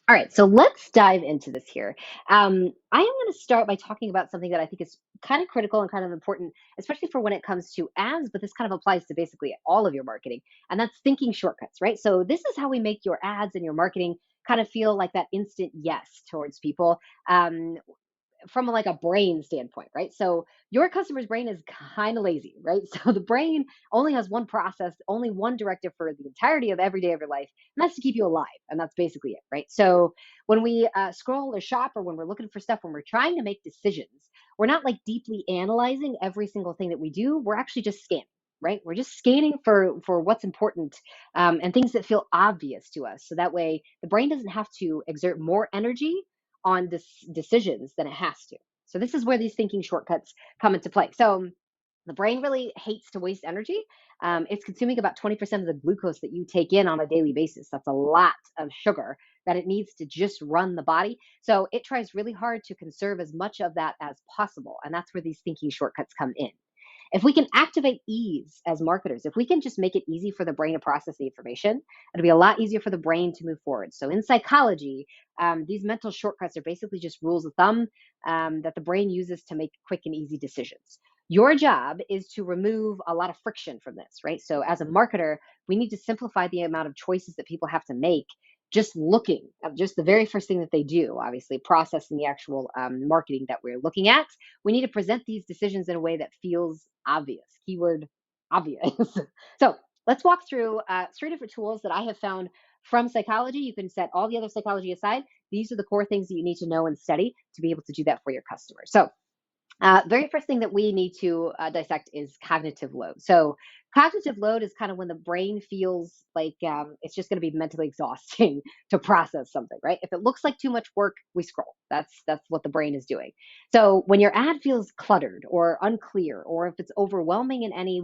All right, so let's dive into this here. I am going to start by talking about something that I think is kind of critical and kind of important, especially for when it comes to ads, but this kind of applies to basically all of your marketing, and that's thinking shortcuts, right? So, this is how we make your ads and your marketing kind of feel like that instant yes towards people. Um, from like a brain standpoint, right? So your customer's brain is kind of lazy, right? So the brain only has one process, only one directive for the entirety of every day of your life, and that's to keep you alive. And that's basically it, right? So when we scroll or shop, or when we're looking for stuff, when we're trying to make decisions, we're not like deeply analyzing every single thing that we do. We're actually just scanning. Right, we're just scanning for what's important, and things that feel obvious to us. So that way, the brain doesn't have to exert more energy on decisions than it has to. So this is where these thinking shortcuts come into play. So the brain really hates to waste energy. It's consuming about 20% of the glucose that you take in on a daily basis. That's a lot of sugar that it needs to just run the body. So it tries really hard to conserve as much of that as possible. And that's where these thinking shortcuts come in. If we can activate ease as marketers, if we can just make it easy for the brain to process the information, it'll be a lot easier for the brain to move forward. So in psychology, these mental shortcuts are basically just rules of thumb that the brain uses to make quick and easy decisions. Your job is to remove a lot of friction from this, right? So as a marketer, we need to simplify the amount of choices that people have to make just looking at just the very first thing that they do, obviously processing the actual marketing that we're looking at. We need to present these decisions in a way that feels obvious. Keyword obvious. So let's walk through three different tools that I have found from psychology. You can set all the other psychology aside. These are the core things that you need to know and study to be able to do that for your customers. So very first thing that we need to dissect is cognitive load. So, cognitive load is kind of when the brain feels like it's just going to be mentally exhausting to process something, right? If it looks like too much work, we scroll. That's what the brain is doing. So, when your ad feels cluttered or unclear, or if it's overwhelming in any